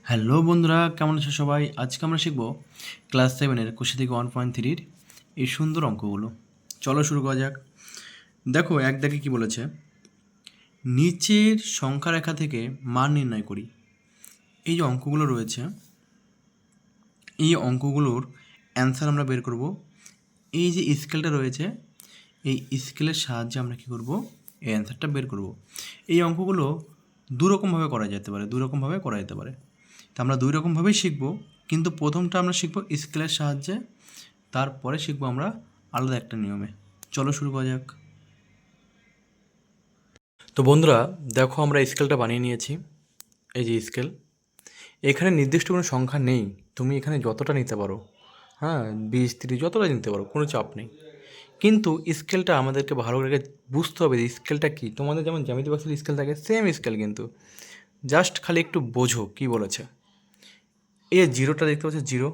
Hello বন্ধুরা, কেমন আছো সবাই? আজকে আমরা শিখব ক্লাস 7-এর কোষে থেকে 1.3-র এই সুন্দর অঙ্কগুলো। চলো শুরু করা যাক। দেখো এক দাগে কী বলেছে, নিচের সংখ্যা রেখা থেকে মান নির্ণয় করি। এই যে অঙ্কগুলো রয়েছে, এই অঙ্কগুলোর অ্যান্সার আমরা বের করব। এই যে স্কেলটা রয়েছে, এই স্কেলের সাহায্যে আমরা কী করব, এই অ্যান্সারটা বের করব। এই অঙ্কগুলো দুরকমভাবে করা যেতে পারে। তা আমরা দুই রকমভাবেই শিখব, কিন্তু প্রথমটা আমরা শিখব স্কেলের সাহায্যে, তারপরে শিখব আমরা আলাদা একটা নিয়মে। চলো শুরু করা যাক। তো বন্ধুরা দেখো, আমরা স্কেলটা বানিয়ে নিয়েছি। এই যে স্কেল, এখানে নির্দিষ্ট কোনো সংখ্যা নেই, তুমি এখানে যতটা নিতে পারো, হ্যাঁ 20-30 যতটা নিতে পারো, কোনো চাপ নেই। কিন্তু স্কেলটা আমাদেরকে ভালো করে বুঝতে হবে যে স্কেলটা কী। তোমাদের যেমন জ্যামিতি বক্সের স্কেল থাকে, সেম স্কেল, কিন্তু জাস্ট খালি একটু বোঝো কী বলেছে। এই যে জিরোটা দেখতে পাচ্ছ, জিরো,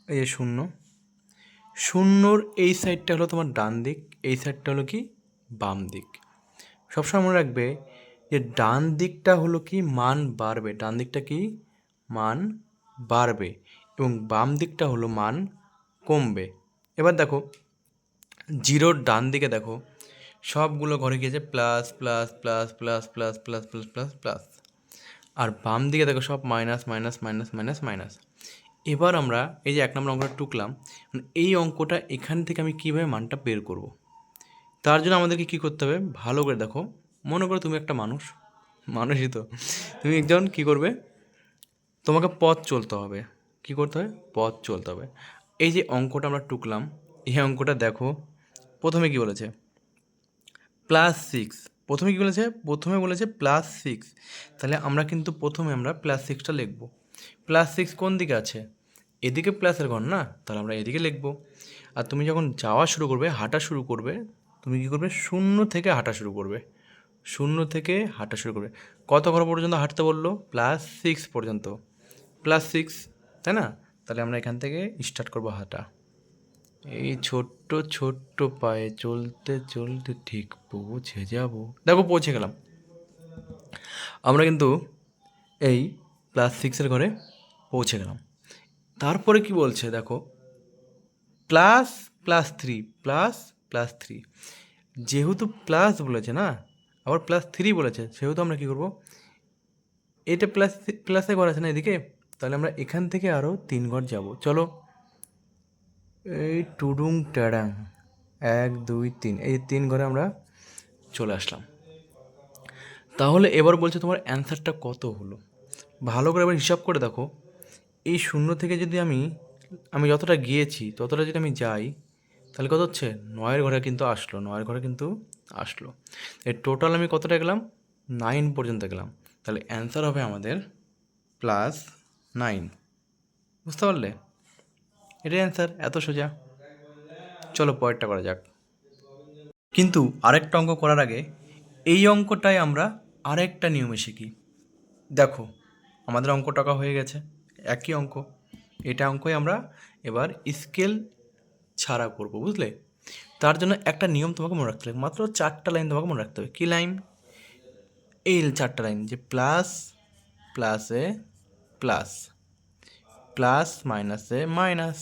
এই যে শূন্য, শূন্যর এই সাইডটা হলো তোমার ডান দিক, এই সাইডটা হলো কি বাম দিক। সবসময় মনে রাখবে যে ডান দিকটা হলো কি মান বাড়বে, ডান দিকটা কি মান বাড়বে, এবং বাম দিকটা হলো মান কমবে। এবার দেখো জিরোর ডান দিকে দেখো সবগুলো ঘরে গিয়েছে plus plus plus plus plus plus plus plus plus, আর বাম দিকে দেখো সব minus minus minus minus minus. এবার আমরা এই যে 1 নম্বর অঙ্কটা টুকলাম, এই অঙ্কটা এখান থেকে আমি কীভাবে মানটা বের করব, তার জন্য আমাদেরকে কী করতে হবে ভালো করে দেখো। মনে করো তুমি একটা মানুষই তো, তুমি একজন কী করবে, তোমাকে পথ চলতে হবে। কী করতে হবে? পথ চলতে হবে। এই যে অঙ্কটা আমরা টুকলাম, এই অঙ্কটা দেখো, প্রথমে কী বলেছে +6। প্রথমে বলেছে +6, তাহলে আমরা কিন্তু প্রথমে আমরা +6টা লিখব। +6 কোন দিকে আছে? এদিকে প্লাসের ঘর না, তাহলে আমরা এদিকে লিখব। আর তুমি যখন যাওয়া শুরু করবে, হাঁটা শুরু করবে, তুমি কী করবে, শূন্য থেকে হাঁটা শুরু করবে। কত ঘর পর্যন্ত হাঁটতে বললো? +6 পর্যন্ত। +6, তাই না? তাহলে আমরা এখান থেকে স্টার্ট করবো হাঁটা। এই ছোট্ট ছোট্ট পায়ে চলতে চলতে ঠিক পৌঁছে যাব। দেখো পৌঁছে গেলাম। আমরা কিন্তু এই +6-এর ঘরে পৌঁছে গেলাম। তারপরে কি বলছে দেখো, প্লাস +3, প্লাস +3, যেহেতু প্লাস বলেছে না, আবার +3 বলেছে, সেহেতু আমরা কী করবো, এটা প্লাসে ঘর আছে না এদিকে, তাহলে আমরা এখান থেকে আরও 3 ঘর যাব। চলো, এই টুডুং ট্যাডাং, 1 2 3, এই 3 ঘরে আমরা চলে আসলাম। তাহলে এবার বলছে তোমার অ্যান্সারটা কত হলো। ভালো করে এবার হিসাব করে দেখো, এই শূন্য থেকে যদি আমি যতটা গিয়েছি ততটা যদি আমি যাই, তাহলে কত হচ্ছে, 9-এর ঘরে কিন্তু আসলো। এই টোটাল আমি কতটা গেলাম, 9 পর্যন্ত গেলাম। তাহলে অ্যান্সার হবে আমাদের +9। বুঝতে পারলে? এটাই অ্যান্সার, এত সোজা। চলো পরেরটা করা যাক। কিন্তু আরেকটা অঙ্ক করার আগে এই অঙ্কটায় আমরা আরেকটা নিয়মে শিখি। দেখো আমাদের অঙ্ক টাকা হয়ে গেছে, একই অঙ্ক, এটা অঙ্কই আমরা এবার স্কেল ছাড়া করব, বুঝলে? তার জন্য একটা নিয়ম তোমাকে মনে রাখতে হবে, মাত্র 4টা লাইন তোমাকে মনে রাখতে হবে। কী লাইন? এই 4টা লাইন, যে প্লাস প্লাসে প্লাস, প্লাস মাইনাসে মাইনাস,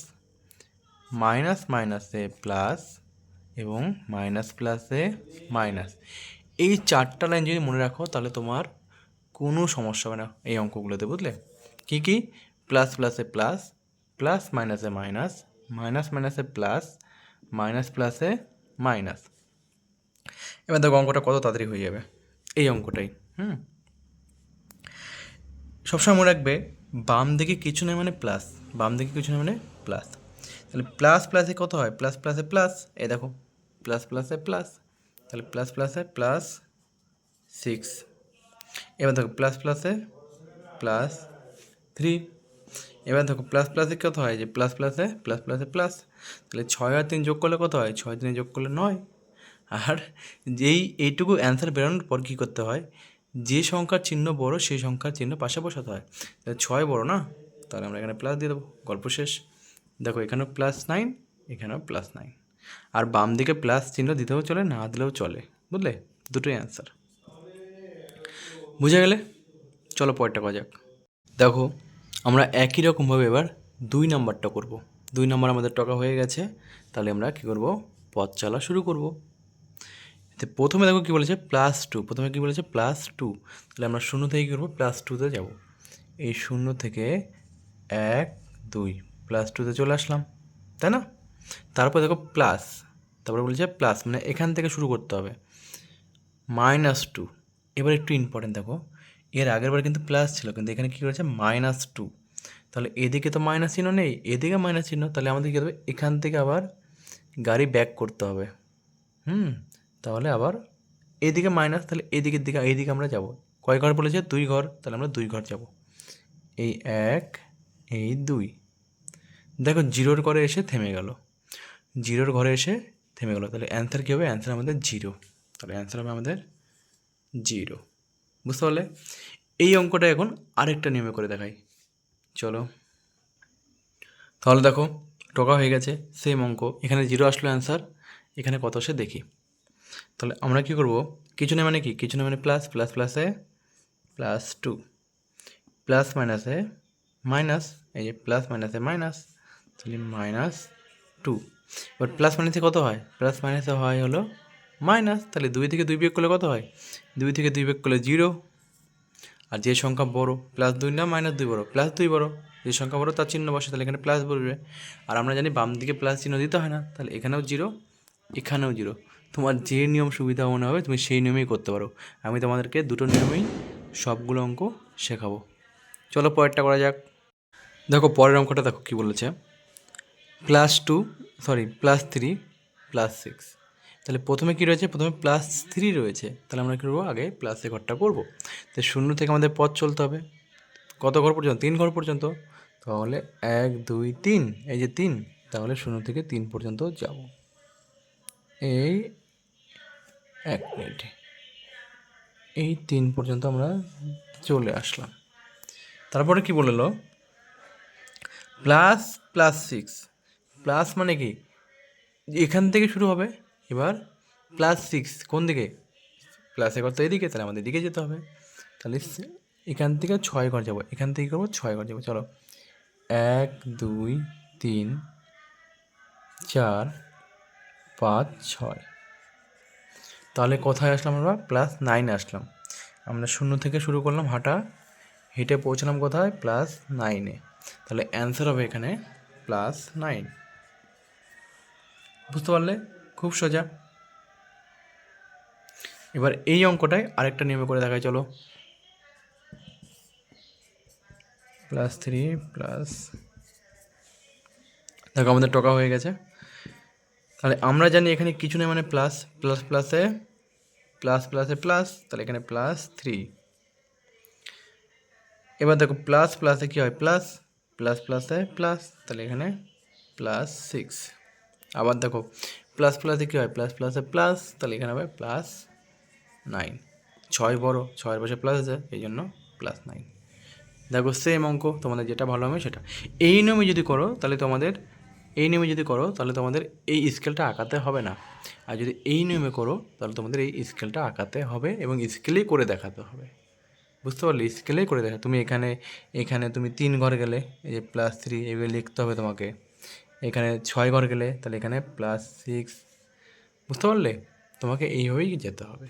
মাইনাস মাইনাসে প্লাস, এবং মাইনাস প্লাসে মাইনাস। এই 4টা লাইন যদি মনে রাখো, তাহলে তোমার কোনো সমস্যা হবে না এই অঙ্কগুলোতে, বুঝলে? কী কী? প্লাস প্লাসে প্লাস, প্লাস মাইনাসে মাইনাস, মাইনাস মাইনাসে প্লাস, মাইনাস প্লাসে মাইনাস। এবার দেখো অঙ্কটা কত তাড়াতাড়ি হয়ে যাবে, এই অঙ্কটাই। সবসময় মনে রাখবে, বাম দিকে কিছু নেই মানে প্লাস, তাহলে প্লাস প্লাসে কত হয়, প্লাস প্লাসে প্লাস, এই দেখো প্লাস প্লাসে প্লাস, তাহলে প্লাস প্লাসে +6। এবার দেখো প্লাস প্লাসে +3। এবার দেখো প্লাস প্লাসে কত হয়, যে প্লাস প্লাসে প্লাস, তাহলে 6 আর 3 যোগ করলে কত হয়, 6 3 যোগ করলে 9। আর এইটুকু অ্যান্সার বেরোনোর পর কী করতে হয়, যে সংখ্যার চিহ্ন বড় সেই সংখ্যার চিহ্ন পাশে বসাতে হয়। তাহলে 6 বড় না, তাহলে আমরা এখানে প্লাস দিয়ে দেবো, গল্প শেষ। দেখো এখানেও +9, এখানেও +9। আর বাম দিকে প্লাস চিহ্ন দিতেও চলে, না দিলেও চলে, বুঝলে? দুটোই অ্যান্সার। বুঝে গেলে? চলো পরেরটা করা যাক। দেখো আমরা একই রকমভাবে এবার 2 নাম্বারটা করব। 2 নাম্বার আমাদের টাকা হয়ে গেছে, তাহলে আমরা কী করব, পথ চলা শুরু করব। তো প্রথমে দেখো কী বলেছে +2, প্রথমে কী বলেছে +2, তাহলে আমরা 0 থেকে কী করবো +2-তে যাব। এই 0 থেকে 1 2 +2-তে চলে আসলাম, তাই না? তারপর দেখো প্লাস, তারপরে বলেছে প্লাস মানে এখান থেকে শুরু করতে হবে, -2। এবার একটু ইম্পর্টেন্ট দেখো, এর আগের বার কিন্তু প্লাস ছিল, কিন্তু এখানে কী করেছে -2। তাহলে এদিকে তো মাইনাস চিহ্ন নেই, এদিকে মাইনাস চিহ্ন, তাহলে আমাদের কী হবে এখান থেকে আবার গাড়ি ব্যাক করতে হবে। তাহলে আবার এদিকে মাইনাস, তাহলে এদিকের দিকে এইদিকে আমরা যাব। কয় ঘর বলেছে 2 ঘর, তাহলে আমরা 2 ঘর যাব। এই 1 এই 2, দেখো 0-র ঘরে এসে থেমে গেল, 0-র ঘরে এসে থেমে গেল, তাহলে অ্যান্সার কী হবে, অ্যান্সার আমাদের 0। তাহলে অ্যান্সার হবে আমাদের 0। বুঝতে পারলে? এই অঙ্কটা এখন আরেকটা নিয়মে করে দেখাই, চলো। তাহলে দেখো টোকা হয়ে গেছে, সেম অঙ্ক, এখানে 0 আসলো অ্যান্সার, এখানে কত আসে দেখি। তাহলে আমরা কী করব, কিছু নেই মানে কি, কিছু নেই মানে প্লাস, প্লাস প্লাসে +2, প্লাস মাইনাসে মাইনাস, এই যে প্লাস মাইনাসে মাইনাস, তাহলে -2। এবার প্লাস মাইনাসে কত হয়, প্লাস মাইনাসে হয় হলো মাইনাস, তাহলে 2 থেকে 2 বিয়োগ করলে কত হয়, 2 থেকে 2 বিয়োগ করলে 0। আর যে সংখ্যা বড় +2 না -2 বড়, +2 বড়, যে সংখ্যা বড় তার চিহ্ন বসে, তাহলে এখানে প্লাস বলবে। আর আমরা জানি বাম দিকে প্লাস চিহ্ন দিতে হয় না, তাহলে এখানেও 0 এখানেও 0। তোমার যে নিয়ম সুবিধা মনে হবে তুমি সেই নিয়মেই করতে পারো। আমি তোমাদেরকে দুটো নিয়মেই সবগুলো অঙ্ক শেখাবো। চলো পরেরটা করা যাক। দেখো পরের অঙ্কটা দেখো কী বলেছে, +2 সরি +3 +6। তাহলে প্রথমে কী রয়েছে, প্রথমে +3 রয়েছে, তাহলে আমরা কী করবো, আগে প্লাসের ঘরটা করবো। তো 0 থেকে আমাদের পথ চলতে হবে কত ঘর পর্যন্ত, 3 ঘর পর্যন্ত। তাহলে 1 2 3, এই যে 3, তাহলে 0 থেকে 3 পর্যন্ত যাব। এই 1 মিনিট, এই 3 পর্যন্ত আমরা চলে আসলাম। তারপরে কি বললো, +6, প্লাস মানে কি এখান থেকে শুরু হবে, এবার +6 কোন দিকে, প্লাসের ঘর তো এদিকে, তাহলে আমাদের দিকে যেতে হবে। তাহলে এখান থেকে 6 ঘর যাবো, এখান থেকে করবো 6 ঘর যাবো। চলো 1 2 3 4 5 6, তাহলে কোথায় আসলাম আমরা, +9 আসলাম। আমরা 0 থেকে শুরু করলাম হাঁটা, হেঁটে পৌঁছলাম কোথায়, +9-এ। তাহলে অ্যান্সার হবে এখানে +9। বুঝতে পারলে? খুব সোজা। এবার এই অঙ্কটায় আরেকটা নিয়মে করে দেখাই, চলো। +3 প্লাস, দেখো আমাদের টাকা হয়ে গেছে। তাহলে আমরা জানি এখানে কিছু নেই মানে প্লাস, প্লাস প্লাসে প্লাস প্লাসে প্লাস, তাহলে এখানে +3। এবার দেখো প্লাস প্লাসে কী হয়, প্লাস, প্লাস প্লাসে প্লাস, তাহলে এখানে +6। আবার দেখো প্লাস প্লাসে কী হয়, প্লাস প্লাসে প্লাস, তাহলে এখানে হবে +9। 6 বড়, 6-এর পাশে প্লাস আছে, এই জন্য +9। দেখো সেম অঙ্ক, তোমাদের যেটা ভালো হবে সেটা। এই নিয়মে যদি করো তাহলে তোমাদের, এই নিয়মে যদি করো তাহলে তোমাদের এই স্কেলটা আঁকাতে হবে না। আর যদি এই নিয়মে করো তাহলে তোমাদের এই স্কেলটা আঁকাতে হবে এবং স্কেলেই করে দেখাতে হবে। বুঝতে পারলে? স্কেলেই করে দেখা, তুমি এখানে এখানে তুমি 3 ঘর গেলে এই যে +3 এগুলো লিখতে হবে তোমাকে। এখানে 6 ঘর গেলে তাহলে এখানে +6। বুঝতে পারলে? তোমাকে এইভাবেই যেতে হবে।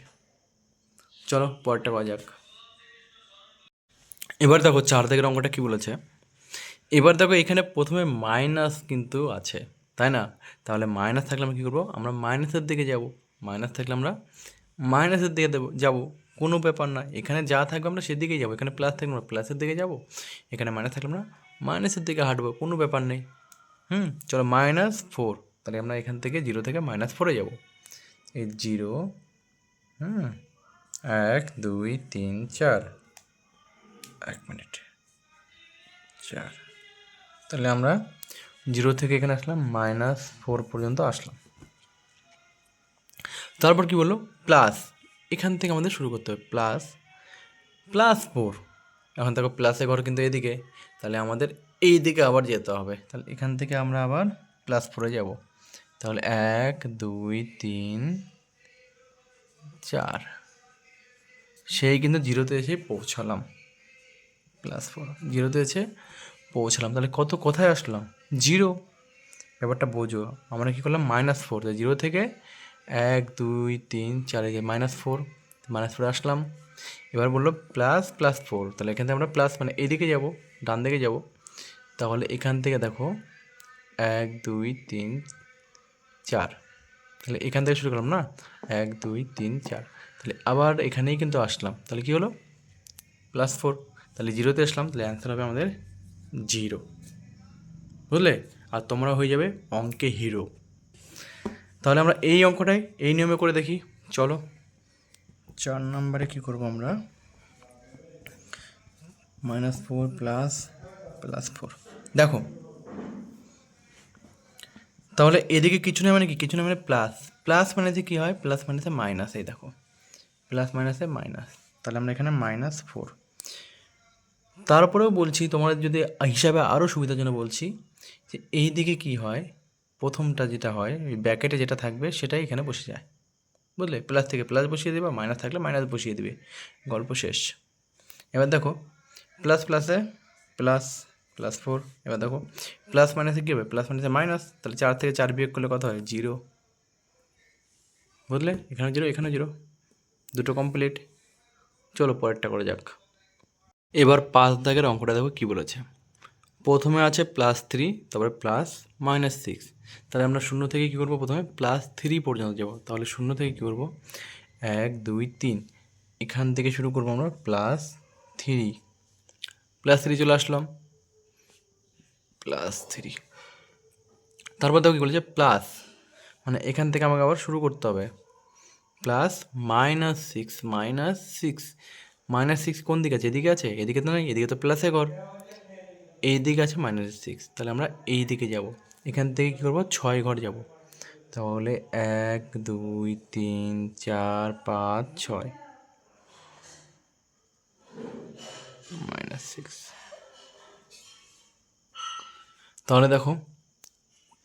চলো পরেরটা করা যাক। এবার দেখো 4 দাগের অঙ্কটা কী বলেছে। এবার দেখো এখানে প্রথমে মাইনাস কিন্তু আছে, তাই না? তাহলে মাইনাস থাকলে আমরা কী করবো, আমরা মাইনাসের দিকে যাব। মাইনাস থাকলে আমরা মাইনাসের দিকে যাবো, কোনো ব্যাপার না। এখানে যা থাকবে আমরা সেদিকেই যাবো, এখানে প্লাস থাকলে আমরা প্লাসের দিকে যাব, এখানে মাইনাস থাকলে আমরা মাইনাসের দিকে হাঁটবো, কোনো ব্যাপার নেই। চলো -4, তাহলে আমরা এখান থেকে 0 থেকে -4-এ যাব। এই 0 1 2 3 4, 1 মিনিট 4, তাহলে আমরা 0 থেকে এখানে আসলাম, -4 পর্যন্ত আসলাম। তারপর কি বললো, প্লাস, এখান থেকে আমাদের শুরু করতে হবে, +4। এখন দেখো প্লাসের ঘর কিন্তু এদিকে, তাহলে আমাদের এই দিকে আবার যেতে হবে। তাহলে এখান থেকে আমরা আবার +4-এ যাব। তাহলে 1 2 3 4, সেই কিন্তু 0-তে এসে পৌঁছালাম। +4 জিরোতে এসে পৌঁছালাম, তাহলে কোথায় আসলাম? জিরো। ব্যাপারটা বোঝো, আমরা কী করলাম -4, তাই জিরো থেকে 1 2 3 4 এই যে -4 আসলাম। এবার বললো ++4, তাহলে এখান থেকে আমরা প্লাস মানে এইদিকে যাব, ডান দিকে যাব। তাহলে এখান থেকে দেখো 1 2 3 4, তাহলে এখান থেকে শুরু করলাম না, 1 2 3 4, তাহলে আবার এখানেই কিন্তু আসলাম, তাহলে কী হলো +4, তাহলে জিরোতে আসলাম, তাহলে অ্যান্সার হবে আমাদের 0, বুঝলে? আর তোমরা হয়ে যাবে অঙ্কে হিরো। তাহলে আমরা এই অঙ্কটাই এই নিয়মে করে দেখি, চলো। 4 নম্বরে কী করবো আমরা, -4 +4, দেখো তাহলে এদিকে কিছু না মানে কি, কিছু না মানে প্লাস, প্লাস মানে যে কী হয়, প্লাস মানে মাইনাস, এই দেখো প্লাস মাইনাসে মাইনাস, তাহলে আমরা এখানে -4। তারপরেও বলছি তোমাদের যদি হিসাবে আরও সুবিধার জন্য বলছি যে এই দিকে কী হয়, প্রথমটা যেটা হয় ওই ব্র্যাকেটে যেটা থাকবে সেটাই এখানে বসে যায়, বুঝলে? প্লাস থেকে প্লাস বসিয়ে দেবে, মাইনাস থাকলে মাইনাস বসিয়ে দেবে, গল্প শেষ। এবার দেখো প্লাস প্লাসে প্লাস +4, এবার দেখো প্লাস মাইনাসে কী হবে, প্লাস মাইনাসে মাইনাস, তাহলে 4 থেকে 4 বিয়োগ করলে কত হয়, 0, বুঝলে? এখানে 0 এখানে 0, দুটো কমপ্লিট। চলো পরেরটা করে যাক। এবার 5 দাগের অঙ্কটা দেখো কী বলেছে। প্রথমে আছে +3, তারপরে +-6, তাহলে আমরা শূন্য থেকে কী করবো, প্রথমে +3 পর্যন্ত যাব, তাহলে শূন্য থেকে কী করবো, 1 2 3, এখান থেকে শুরু করবো আমরা +3, +3 চলে আসলাম, +3, তারপর দেখো কী বলেছে প্লাস, মানে এখান থেকে আমাকে আবার শুরু করতে হবে, +-6, -6 কোন দিকে আছে, এদিকে আছে, এদিকে তো নয়, এদিকে তো প্লাসে ঘর, এই দিকে আছে -6, তাহলে আমরা এই দিকে যাব, এখান থেকে কী করবো 6 ঘর যাব, তাহলে 1 2 3 4 5 6 -6, তাহলে দেখো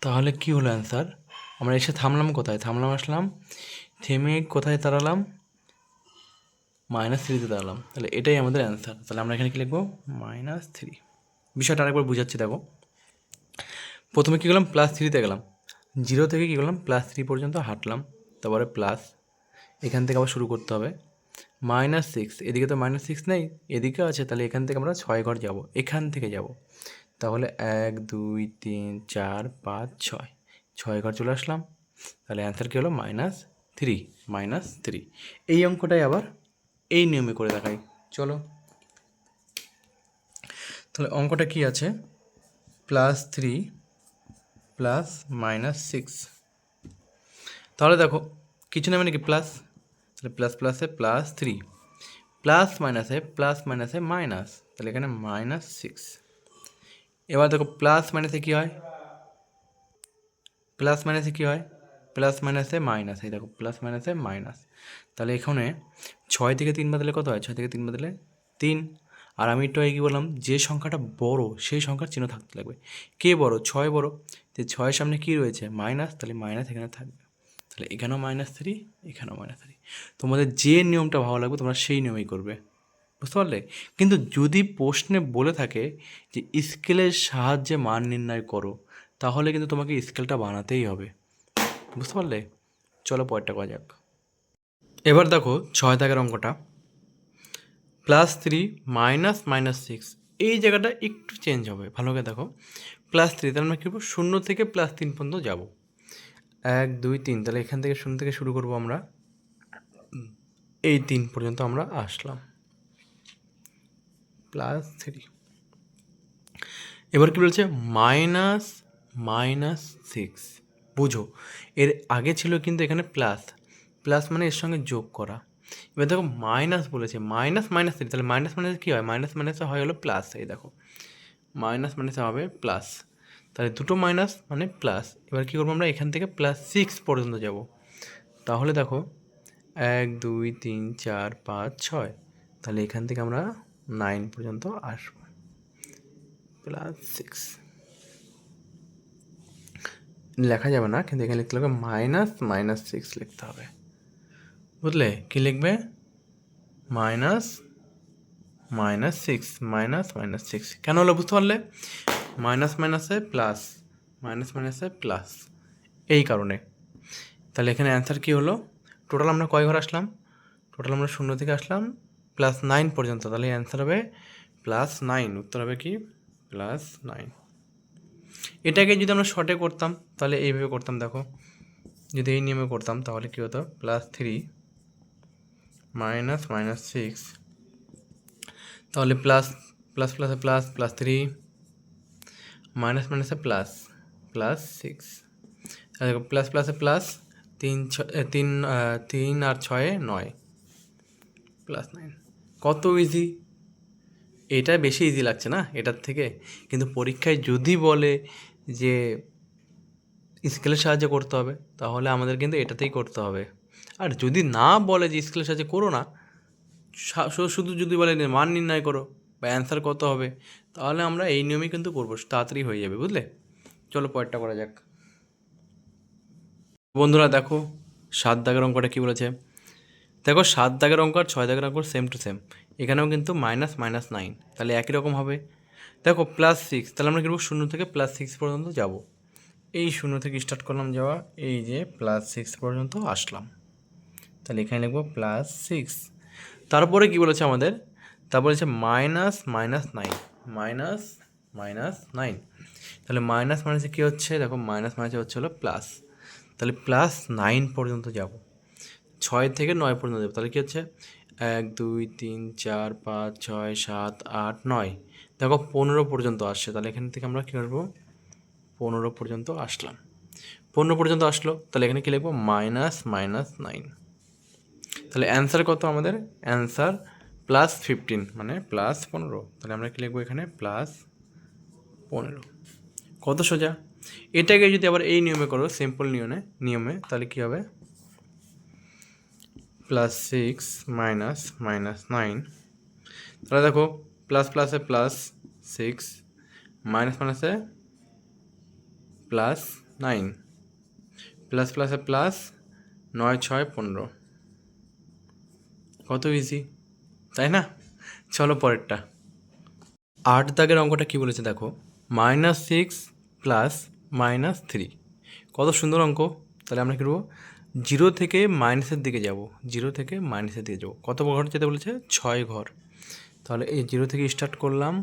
তাহলে কী হলো অ্যান্সার, আমরা এসে থামলাম কোথায়, আসলাম, থেমে কোথায় দাঁড়ালাম, -3তে দাঁড়ালাম, তাহলে এটাই আমাদের অ্যান্সার। তাহলে আমরা এখানে কী লিখবো, -3। বিষয়টা আরেকবার বুঝাচ্ছি, দেখো প্রথমে কী করলাম, +3তে গেলাম, জিরো থেকে কী করলাম +3 পর্যন্ত হাঁটলাম, তারপরে প্লাস, এখান থেকে আবার শুরু করতে হবে, -6, এদিকে তো -6 নেই, এদিকে আছে, তাহলে এখান থেকে আমরা 6 ঘর যাব, এখান থেকে যাব, তাহলে 1 2 3 4 5 6, 6 ঘর চলে আসলাম, তাহলে অ্যান্সার কী হলো -3। এই অঙ্কটাই আবার এই নিয়মে করে দেখাই, চলো। তাহলে অঙ্কটা কি আছে, +3 +-6, তাহলে দেখো কিছু না মানে কি প্লাস, তাহলে প্লাস প্লাসে +3, প্লাস মাইনাসে মাইনাস, তাহলে এখানে -6। এবার দেখো প্লাস মাইনাসে কী হয়, প্লাস মাইনাসে মাইনাস, এই দেখো প্লাস মাইনাসে মাইনাস, তাহলে এখানে 6 থেকে 3 বাদলে কত হয়, 6 থেকে 3 বাদলে 3, আর আমি একটু আগে কী বললাম, যে সংখ্যাটা বড় সেই সংখ্যার চিহ্ন থাকতে লাগবে, কে বড়, 6 বড়, তো 6-এর সামনে কী রয়েছে মাইনাস, তাহলে মাইনাস এখানে থাকবে, তাহলে এখানেও -3, এখানেও -3। তোমাদের যে নিয়মটা ভালো লাগবে তোমরা সেই নিয়মেই করবে, বুঝতে পারলে? কিন্তু যদি প্রশ্নে বলে থাকে যে স্কেলের সাহায্যে মান নির্ণয় করো, তাহলে কিন্তু তোমাকে স্কেলটা বানাতেই হবে, বুঝতে পারলে? চলো পরেরটা করা যাক। এবার দেখো 6 দাগের অঙ্কটা, +3 -6, এই জায়গাটা একটু চেঞ্জ হবে, ভালো করে দেখো, +3, তাহলে আমরা কী করবো, 0 থেকে +3 পর্যন্ত যাব, 1 2 3, তাহলে এখান থেকে 0 থেকে শুরু করবো আমরা, এই 3 পর্যন্ত আমরা আসলাম, +3। এবার কী বলছে, -6, বুঝো এর আগে ছিল কিন্তু এখানে প্লাস, প্লাস মানে এর সঙ্গে যোগ করা, এবার দেখো মাইনাস বলেছে, -3, তাহলে মাইনাস মাইনাসে কী হয়, মাইনাস মাইনাসে হয় হলো প্লাস, এই দেখো মাইনাস মাইনাসে হবে প্লাস, তাহলে দুটো মাইনাস মানে প্লাস, এবার কী করবো আমরা এখান থেকে +6 পর্যন্ত যাব, তাহলে দেখো 1 2 3 4 5 6, তাহলে এখান থেকে আমরা 9 পর্যন্ত আসবো, +6 লেখা যাবে না, কিন্তু এখানে লিখতে হবে -6 লিখতে হবে, বুঝলে? কী লিখবে, minus six, minus minus six কেন হলো বুঝতে পারলে? মাইনাস মাইনাসে প্লাস, মাইনাস মাইনাসে প্লাস, এই কারণে। তাহলে এখানে অ্যান্সার কী হলো? টোটাল আমরা কয় ঘর আসলাম? টোটাল আমরা শূন্য থেকে আসলাম প্লাস 9 পর্যন্ত, তাহলে অ্যান্সার হবে প্লাস 9। উত্তর হবে কি? প্লাস 9। এটাকে যদি আমরা শর্টে করতাম তাহলে এইভাবে করতাম, দেখো যদি এই নিয়মে করতাম তাহলে কী হতো? প্লাস 3 মাইনাস মাইনাস সিক্স, তাহলে প্লাস প্লাস প্লাসে প্লাস, প্লাস 3 মাইনাস মাইনাসে প্লাস, প্লাস 6, প্লাস প্লাসে প্লাস, 3 আর 6 9, প্লাস 9। কত ইজি! এটা বেশি ইজি লাগছে না এটার থেকে? কিন্তু পরীক্ষায় যদি বলে যে স্কেলের সাহায্যে করতে হবে তাহলে আমাদের কিন্তু এটাতেই করতে হবে। আর যদি না বলে যে স্কেলের সাহায্যে করো না, শুধু যদি বলে মান নির্ণয় করো বা অ্যান্সার কত হবে, তাহলে আমরা এই নিয়মেই কিন্তু করবো, তাড়াতাড়ি হয়ে যাবে, বুঝলে? চলো পরেরটা করা যাক। বন্ধুরা দেখো 7 দাগের অঙ্কটা কী বলেছে। দেখো 7 দাগের অঙ্ক আর 6 দাগের অঙ্ক সেম টু সেম, এখানেও কিন্তু মাইনাস মাইনাস 9, তাহলে একই রকম হবে। দেখো প্লাস 6, তাহলে আমরা কিন্তু 0 থেকে প্লাস 6 পর্যন্ত যাব। এই 0 থেকে স্টার্ট করলাম যাওয়া, এই যে প্লাস 6 পর্যন্ত আসলাম, তাহলে এখানে লিখবো প্লাস 6। তারপরে কি বলেছে আমাদের? তারপরে হচ্ছে মাইনাস মাইনাস 9, মাইনাস মাইনাস 9, তাহলে মাইনাস মাইনাসে কী হচ্ছে? দেখো মাইনাস মাইনাসে হচ্ছে হলো প্লাস, তাহলে প্লাস 9 পর্যন্ত যাব, 6 থেকে 9 পর্যন্ত যাবো, তাহলে কী হচ্ছে? 1 2 3 4 5 6 7 8 9, দেখো 15 পর্যন্ত আসছে, তাহলে এখান থেকে আমরা কী করবো? 15 পর্যন্ত আসলাম, 15 পর্যন্ত আসলো, তাহলে এখানে কী লিখবো? Minus minus 9। তাহলে অ্যান্সার কত আমাদের? অ্যান্সার প্লাস 15 মানে প্লাস 15, তাহলে আমরা কী লিখবো এখানে? প্লাস 15। কত সোজা! এটাকে যদি আবার এই নিয়মে করো, সিম্পল নিয়মে তাহলে কী হবে? প্লাস 6 মাইনাস মাইনাস 9, তাহলে দেখো প্লাস প্লাসে প্লাস 6, মাইনাস মাইনাসে প্লাস 9, প্লাস প্লাসে প্লাস, 9 6 15, কত ইজি, তাই না? চলো পরেরটা। 8 দাগের অঙ্কটা কী বলেছে দেখো, মাইনাস 6 প্লাস মাইনাস 3, কত সুন্দর অঙ্ক। তাহলে আমরা কী করবো? 0 থেকে মাইনাসের দিকে যাব, 0 থেকে মাইনাসের দিকে যাব, কত ঘর যেতে বলেছে? 6 ঘর। তাহলে এই 0 থেকে স্টার্ট করলাম,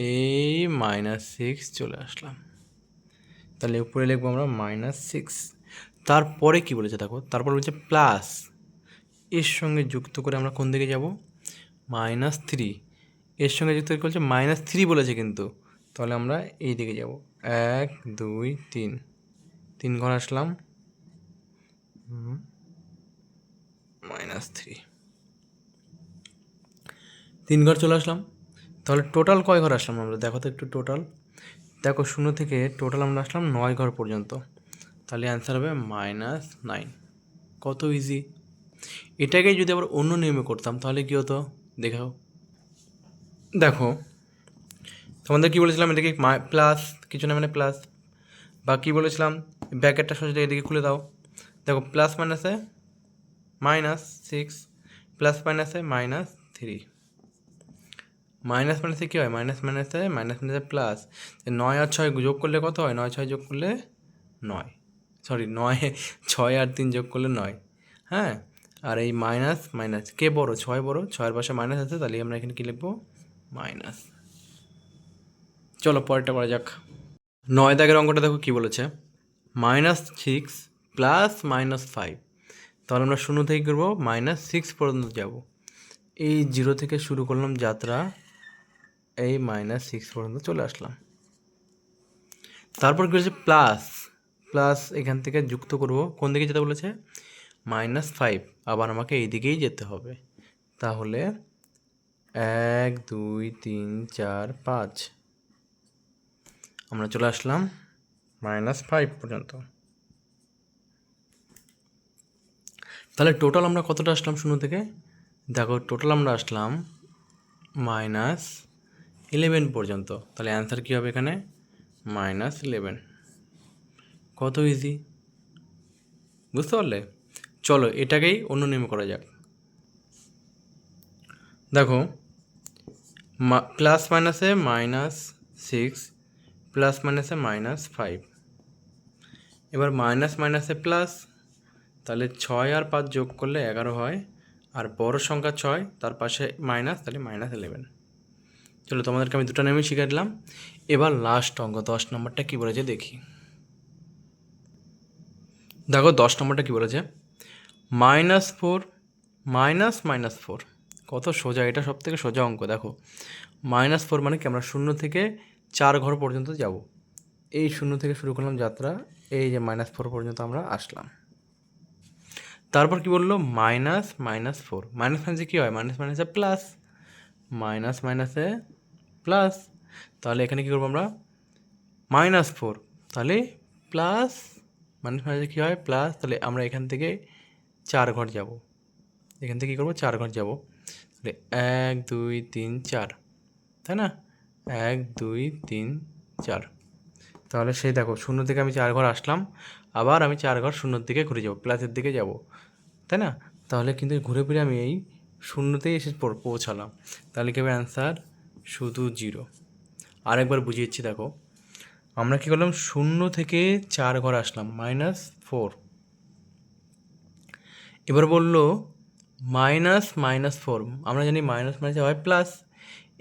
এই মাইনাস 6 চলে আসলাম, তাহলে উপরে লিখবো আমরা মাইনাস 6। তারপরে কি বলেছে দেখো, তারপর বলেছে প্লাস, এর সঙ্গে যুক্ত করে আমরা কোন দিকে যাব? মাইনাস 3, এর সঙ্গে যুক্ত করে বলছে মাইনাস 3 বলেছে কিন্তু, তাহলে আমরা এই দিকে যাব, 1 2 3, 3 ঘর আসলাম, মাইনাস 3, 3 ঘর চলে আসলাম। তাহলে টোটাল কয় ঘর আসলাম আমরা? দেখো তো একটু টোটাল, দেখো 0 থেকে টোটাল আমরা আসলাম 9 ঘর পর্যন্ত, তাহলে অ্যান্সার হবে মাইনাস 9। কত ইজি! এটাকে যদি আবার অন্য নিয়মে করতাম তাহলে কী হতো দেখাও। দেখো তোমাদের কী বলেছিলাম, এটাকে প্লাস কিছু না মানে প্লাস, বা কী বলেছিলাম, ব্র্যাকেটটা সোজা এদিকে খুলে দাও। দেখো প্লাস মাইনাসে মাইনাস 6, প্লাস মাইনাসে মাইনাস 3, মাইনাস মাইনাসে কী হয়? মাইনাস মাইনাসে প্লাস, 9 আর 6 যোগ করলে কত হয়? 9 6 যোগ করলে 9, সরি 9 6 আর 3 যোগ করলে 9, হ্যাঁ। আর এই মাইনাস মাইনাস কে বড়? 6 বড়, 6-এর পাশে মাইনাস আছে, তাহলে আমরা এখানে কী লিখবো? মাইনাস। চলো পরেরটা করা যাক। 9 দাগের অঙ্কটা দেখো কী বলেছে, মাইনাস 6 প্লাস মাইনাস 5, তাহলে আমরা 0 থেকে করবো মাইনাস 6 পর্যন্ত যাব, এই 0 থেকে শুরু করলাম যাত্রা, এই মাইনাস 6 পর্যন্ত চলে আসলাম। তারপর কী হচ্ছে? প্লাস, প্লাস এখান থেকে যুক্ত করব, কোন দিকে যেতে বলেছে? মাইনাস 5, আবার আমাকে এই দিকেই যেতে হবে, তাহলে 1 2 3 4 5, আমরা চলে আসলাম মাইনাস 5 পর্যন্ত। তাহলে টোটাল আমরা কতটা আসলাম 0 থেকে? দেখো টোটাল আমরা আসলাম মাইনাস 11 পর্যন্ত, তাহলে অ্যান্সার কী হবে এখানে? মাইনাস 11। কত ইজি, বুঝতে পারলে? চলো এটাকেই অন্য নিয়মে করা যাক। দেখো প্লাস মাইনাসে -6 প্লাস মাইনাসে -5। এবার মাইনাস মাইনাসে প্লাস, তাহলে 6 আর 5 যোগ করলে 11 হয়, আর বড় সংখ্যা 6 তার পাশে মাইনাস, তাহলে -11। চলো তোমাদেরকে আমি দুটো নেমে শিখে দিলাম। এবার লাস্ট অঙ্ক 10 নম্বরটা কী বলেছে দেখি। দেখো 10 নম্বরটা কী বলেছে, -4 -4। কত সোজা, এটা সব থেকে সোজা অঙ্ক। দেখো -4 মানে কি, আমরা 0 থেকে 4 ঘর পর্যন্ত যাব। এই 0 থেকে শুরু করলাম যাত্রা, এই যে -4 পর্যন্ত আমরা আসলাম। তারপর কি বললো, মাইনাস -4, মাইনাস মাইনাসে কী হয়, মাইনাস মাইনাসে প্লাস, মাইনাস মাইনাসে প্লাস। তাহলে এখানে কী করবো আমরা, -4, তাহলে প্লাস, মাইনাস মাইনাসে কী হয় প্লাস, তাহলে আমরা এখান থেকে 4 ঘর যাব। এখান থেকে কী করবো, 4 ঘর যাব। তাহলে 1 2 3 4, তাই না, 1 2 3 4। তাহলে সেই দেখো 0 থেকে আমি 4 ঘর আসলাম, আবার আমি 4 ঘর 0-র দিকে ঘুরে যাব, প্লাসের দিকে যাব, তাই না। তাহলে কিন্তু ঘুরে ফিরে আমি এই 0-তেই এসে পৌঁছালাম। তাহলে কী হবে অ্যান্সার, শুধু 0। আরেকবার বুঝিয়েছি দেখো, আমরা কী করলাম, 0 থেকে 4 ঘর আসলাম, -4। এবার বললো -4, আমরা জানি মাইনাস মাইনাসে হয় প্লাস।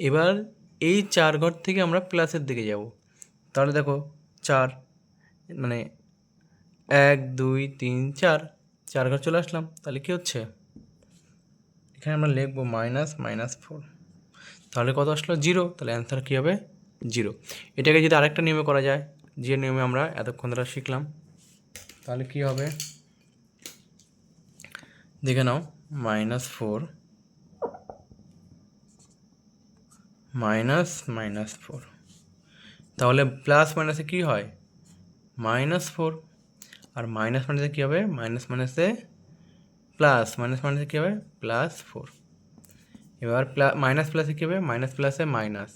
এবার এই 4 ঘর থেকে আমরা প্লাসের দিকে যাব। তাহলে দেখো 4, মানে 1 2 3 4, 4 ঘর চলে আসলাম। তাহলে কী হচ্ছে, এখানে আমরা লিখবো -4। তাহলে কত আসলো, 0। তাহলে অ্যান্সার কী হবে, 0। এটাকে যদি আরেকটা নিয়মে করা যায়, যে নিয়মে আমরা এতক্ষণ ধরে শিখলাম, তাহলে কী হবে দেখে নাও, -4 -4, তাহলে প্লাস মাইনাসে কী হয়, -4, আর মাইনাস মাইনাসে কী হবে, মাইনাস মাইনাসে প্লাস, মাইনাস মাইনাসে কী হবে +4। এবার মাইনাস প্লাসে কী হবে, মাইনাস প্লাসে মাইনাস,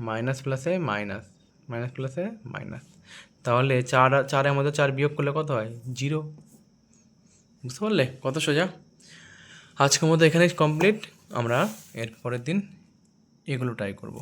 মাইনাস প্লাসে মাইনাস, মাইনাস প্লাসে মাইনাস। তাহলে 4-এর মধ্যে 4 বিয়োগ করলে কত হয়, 0। বুঝতে পারলে কত সোজা। আজকের মতো এখানেই কমপ্লিট, আমরা এর পরের দিন এগুলো ট্রাই করব।